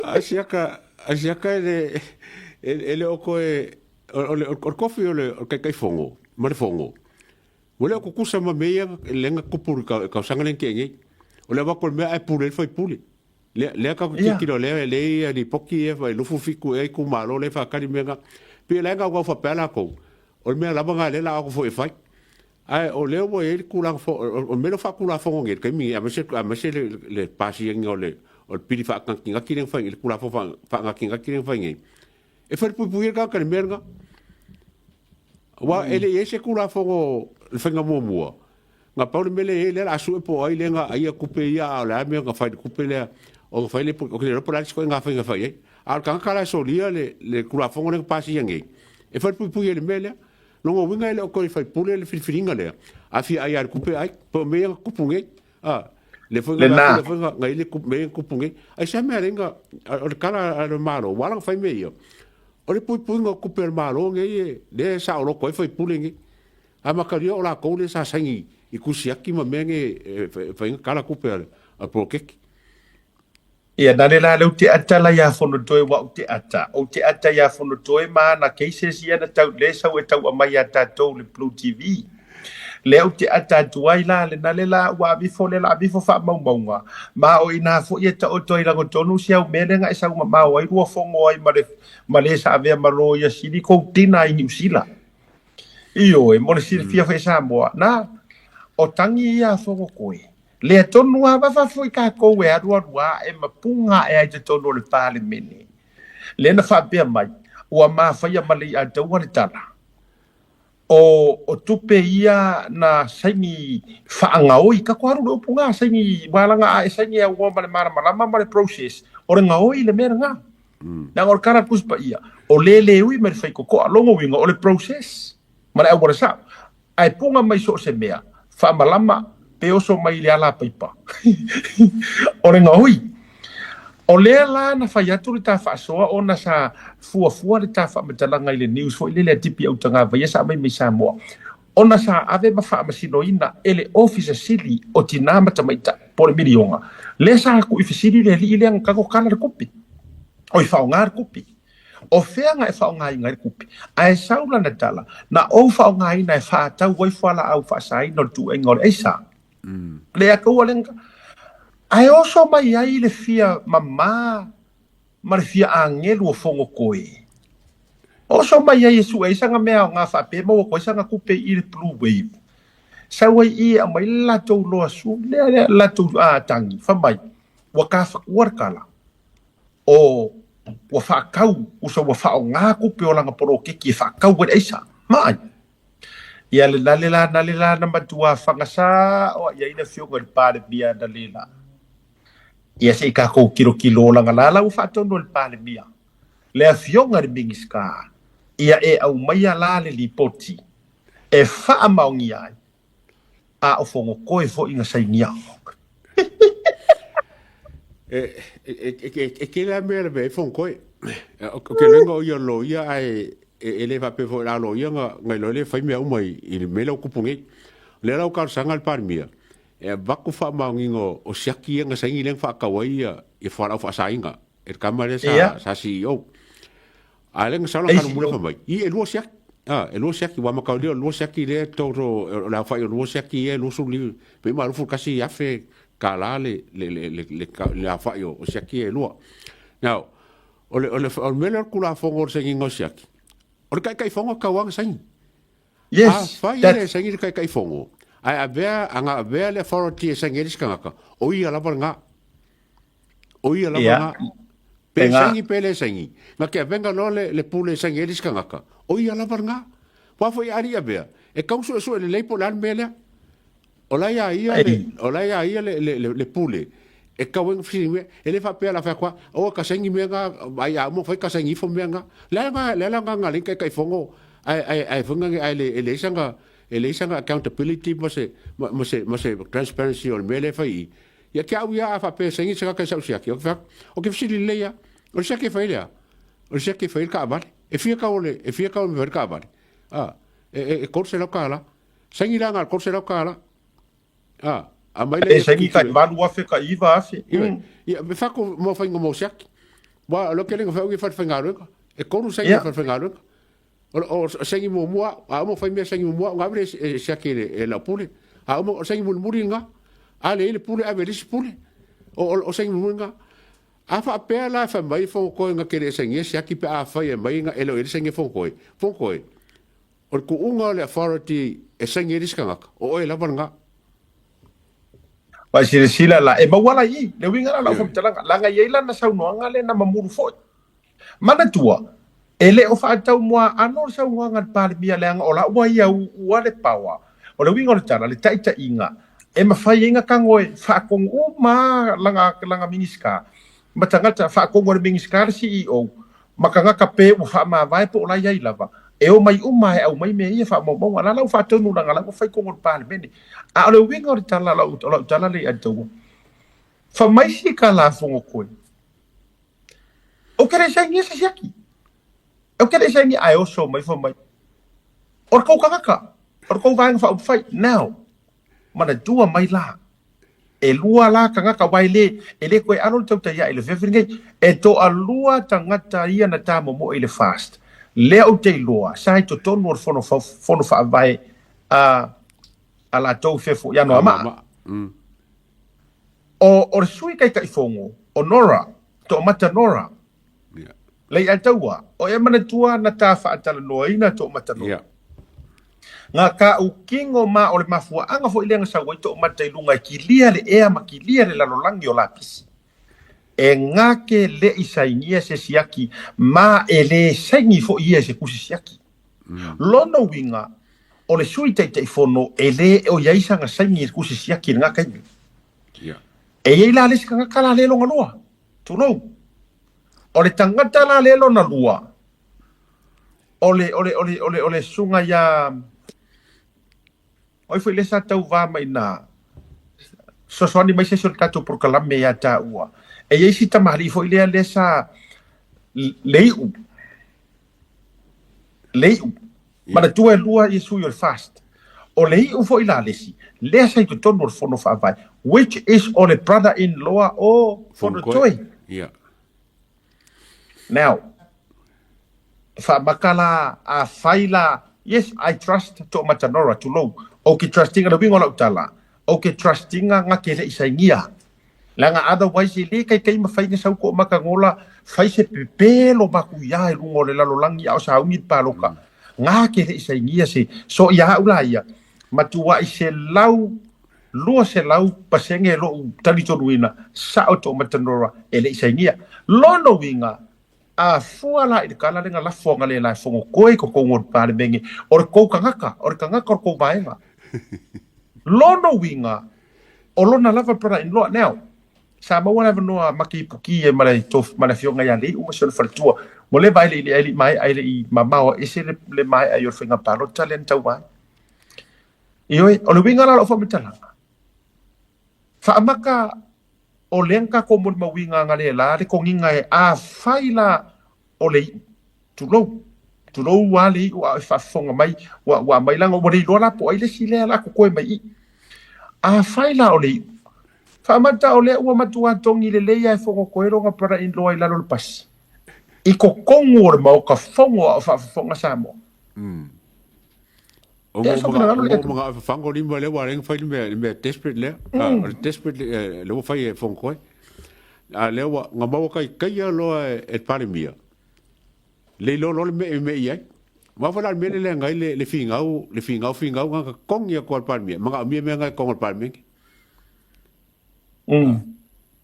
Asiaka ele o koe o kofi o kai fongo, ma le fongo. Wale ko kusa ma meia lenga kupur ka sanga len kengi. O le ko me ai pule fai pule. Le ka ki Ia. kilo le ni poki e vai lufu fiku e ku malo le fa kali menga. Pe lenga ko fa pela ko. O me la banga le la ko fo e fai. Ai o le o e ku la fo o me lo fa ku la fo ngel ke mi a me se le pasi ngole o pili fa kan kinga kiren fa il ku la fo fa kinga kiren fa ngi. E fa pu pu ka kan merga. Wa ele ese kula fongo fenga mo nga pa mele ele la su po ai lenga ai ku pe ya la me nga fa ku pe le o fa le o le po la ko nga fa nga fa ye al kan kala so le kula fongo ne pa si ngi e fa pu ele mele no ngo winga ele ko fa pu le firinga le a fi ai ku pe ai po me ku punge le fonga Le la nā. le fonga nga ele ku me ku punge ai sa me renga o kala al malo wala fa me yo o le pui ngo kupe malo nge le sa o lo ko foi pulingi a makario o la ko le sa sangi i kusiaki ma menge fa kala kupe a prokek Ia nare la le te ata la ia fono toe wa te ata. O te ata ia fono toe ma na keise sia na tau le sau e tau amai a tātou le Blue TV. Le o te ata tuai la le nale la wa bifo le la bifo fa mau maunga. Ma o ina fo ia ta o toi lango tonu sia o mele nga isa uma mau ai rua fongo ai ma le sa avea maro ia siri kou tina i New Zealand. Iyo e mo le siri fia fa isa moa. Na o tangi ia fongo koe. Le tonu a wafa foi ka kou e arua e mapunga e ai te tonu le pale mene. Le na fa bea mai. Ua maa faya mali a taua le tala. O tupe ia na saingi whaangaoi, ka kwaru leo punga saingi walanga a saingi a ua male marama male process. O re ngaoi le mera ngā. Nā ngor kara kuspa ia. O le ui mare whai koko a longo winga o le process. Mare au wara sa. Ai punga mai so se mea. Whaamalama pe oso mai le ala paipa. O re ngaoi. O lea la na whai atu le tā whaasoa o na sa fuafua le tā whaametalanga i le news fo i le tipi au tanga vai esa mai sa moa. O na sa ave ma whaamasino ina ele officer sili o tina matamaita po le mirionga. Le sa ku i fisiri le li ile ang kako kala le kupi. O i whaonga le kupi. O whea nga e whaonga i ngai le kupi. A e saula na tala na o whaonga i na e whaatau wai whala au whaasai no tu e ngore eisa. Le a kaua lenga. Ai oso mai ai le fia mama ma le fia angelu o fongo koe. Oso mai ai su e sanga mea ngā whape mo o koe sanga kupe i le Blue Wave. Sa wai i a mai latou loa su, lea latou tangi, whamai, wa ka whakuar kala. O wa whakau, usa wa whao ngā kupe o langa poro keki e whakau wad eisa. Mai. Ia le nalela na matua whangasa, o ia ina whionga le pāre bia nalela. Ia se ka ko kilo langa lala u whatono le pāle mia. Lea fionga le mingiska. Ia e au maia la le lipoti. E wha maungi ai. A o fongo koe fo inga sai nia. ke la me le fon koe o ke lengo ia lo ia ai ele va pe fo la lo ia ngai lo le fai me au mai i me lo kupungi le la ka sanga le parmia e vaku fa maungingo o siaki nga sangi leng fa kawaia e fa la fa sainga e kamare sa CEO aleng sa la kan mula fa mai i e lo siaki e lo siaki wa ma ka lo siaki le to la fa lo siaki e lo su li pe ma lo fu kasi ya fe kala le fa yo o siaki e lo now o mele kula fongo sangi ngo siaki o kai fongo ka wang sangi Yes. fa ile sangi kai fongo ai anga avea le authority sangeris kangaka o ia lava nga pe sangi pele sangi ma ke venga no le pule sangeris kangaka o ia lava nga wa foi ari avea e kauso so le leipo lan mele o la ia le pule e kawen fini ele fa pe la fa kwa o ka sangi menga ai mo foi ka sangi fo menga la nga le kai fongo ai fonga ai le sanga election accountability mose transparency or mele fai ya ke au ya fa pe sengi saka ka sa sia ki o ke fili le ya o sia ke fai ya o sia ke fai ka ba e fia ka ver ka ba e corse la kala sengi la ngal corse la kala a mai le sengi ka ba lu afe ka iva afe ya me fa ko mo fa ngo mo sia Wa lo ke le fa ngi fa fa ngalo e ko nu sa Yeah. fa fa ngalo o sangi mo mo a mo fa me sangi mo nga bre sia ke e la pule a mo sangi mo muringa a le pule a veris pule o sangi mo nga a fa pe la fa mai fo ko nga ke le sangi sia ki pe a fa e mai nga elo e sangi fo ko o ku unga le authority e sangi ris kanga o e la nga Wa sila la e mawala i le winga la fo talanga la nga yela na sau no nga le na mamuru fo mana tua ele o fa tau moa ano sa wanga pale bia le nga ola wa ia wa le pawa o le winga le tala le taita inga e ma fa inga kangoe fa kong o ma langa miniska matangata fa kong o miniska CEO makanga kape o fa ma vai po la ia lava e o mai uma e au mai me ia fa mo mo ala la fa tonu la la fa kong o pale bene a le winga le tala la tala le atu fa mai si kala fongo koe o kere sa ngi sa yaki o kere sa ngi ai o so mai fa mai or ko kaka or ko vai fa fai now mana tua mai la e lua la kanga ka vai le ele ko anu tau ta ya ele fe ngai e to a lua tangata ia na ta mo ele fast le o te lua sai to tonu or fono fa vai a la tau fe fo ya no ama o sui kai kai fongo o nora to mata nora lei ataua o e mana tua na ta fa atala noina to mata nora nga ka u kingo ma o le mafua anga fo ilenga sa wai to mata ilunga kilia le ea makilia le lalolangi o lapis e nga ke le isainia se siaki ma ele sengi fo ia se kusi siaki lono winga o le sui tai tai fono ele o yaisa nga sengi kusi siaki nga kai e ia la le ska kala le longa lua tu no o le tangata la le lona lua o le sunga ya oi foi le sa tau va mai na so ni mai se so kato por kalame ya ta ua e ia si tamali foi le sa leu mana tu e lua i su your fast o lei u foi la lesi le sa to tono fono fa vai which is on a brother in law o fono toy now fa makala a faila yes I trust to matanora to low okay trusting na bingo la utala okay trusting nga kele isaingia langa otherwise le kai mafai sa ko makangola fai se pepelo makuya lungo le lalolangi au sa umi paloka nga kele isaingia se so ya ulaya matua ise lau lua se lau pasenge lo tali tonuina sa auto matanora ele isaingia lono winga a fuala i kala nga la fonga le la fongo koi ko ngor pale bengi or ko kangaka ko baenga lono winga o lona lava para in lo now sa ma wana no maki puki e mala tof mala fionga ya le uma sol faltua mo le baile ile mai ile i mama o ese le mai ayo finga palo talent tawa io o le winga la fo mitala fa amaka o lenka ko mo mawinga ngale la le ko nginga e a faila o le tu lo wali wa fa fonga mai wa mai langa o le lola po ile sile la ko mai a faila o le fa mata o le wa matua tongi le ya fonga ko ero nga para in loa ila lo pas i ko kongor ma o ka fonga fa fonga samo o mo fango limba le wa reng fai me desperate le desperate le wo fai fonko a le wa nga ba kai lo e pare mia le lo me ia ma fa me le ngai le fingau nga kong ia ko pare mia ma me ngai kong pare mia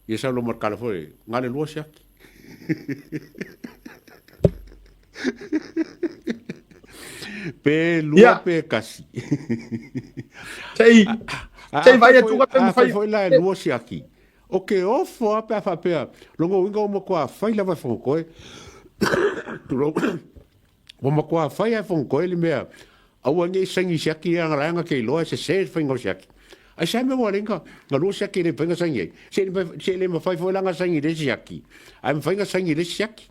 ia sa lo mar kala foi nga le lo sia pe lua pe kasi sei vai tu ka fai foi la lua si aqui o que o fo pa fa pe longo winga mo ko fai la va fo ko tu lo mo ko fai a fo ko le me a wa ni sangi si aqui nga ke lo se fai ngo si aqui ai sai me mo lenga nga lo si aqui le penga sangi se le mo fai foi la nga sangi de si aqui ai me fai nga sangi de si aqui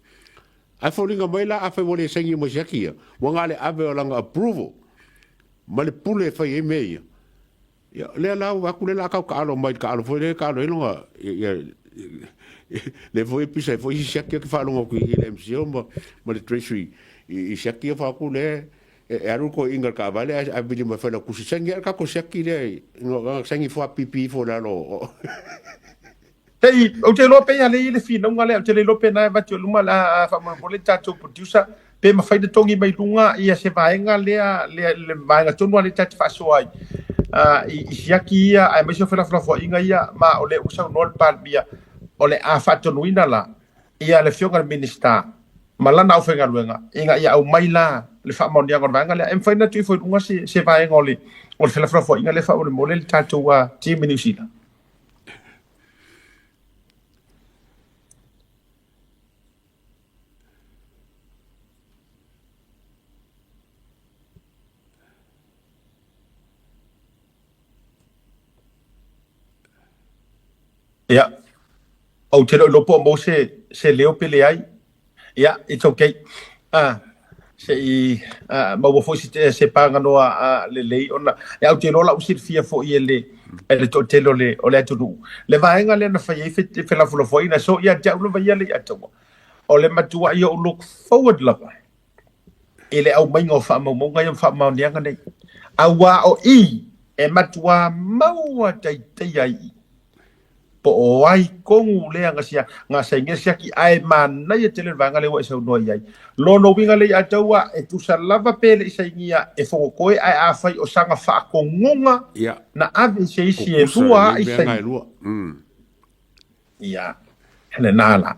ai folinga mai la a fai wole sangi mo siakia wa ngale ave o langa approval ma le pule fai e mei ya le la wa ku le la ka alo mai ka alo foi le ka alo longa le foi pisa foi siaki ke fa longa ku ile msio mo le treasury I siaki fa ku le e aru ko inga ka vale a bili ma fa la ku siaki ka ko siaki le no sangi fo pipi fo la lo Hei, o te lope ya le fina ngale o te lope na va te luma la fa mo le tato producer pe ma fai de tongi mai lunga ia se vaenga le vaenga tonu le tat fa so ai I siaki ia ai mai so fa fo inga ia ma o le usa no pal bia o le a fa tonu ina la ia le fionga minister malana o fenga luenga inga ia au mai la le fa mo dia ngor vaenga le em fai na tu fo lunga se vaenga o le fa fo inga le fa o le mo le tato wa ti minusila Yeah. O te lopo mo se leo pele ai. Yeah, it's okay. Mau fo se panga no le ona. Ya o te lola usir fia fo I le to telo le o le atu. Le vaenga le na fai fe la fo ina so ya ja lo vai le atu. O le matua I o look forward lava. Ele au mai ngo fa mo ngai fa mo nianga nei. Awa o I e matua maua tai tai ai. Po o ai kongu le nga sia ki ai man na ye tele vanga le wa so no ai lo no winga le atawa e tu salava pele isaingia e fo ko ai a fai o sanga fa ko ngonga na ave se isi e tua isai ya hele nala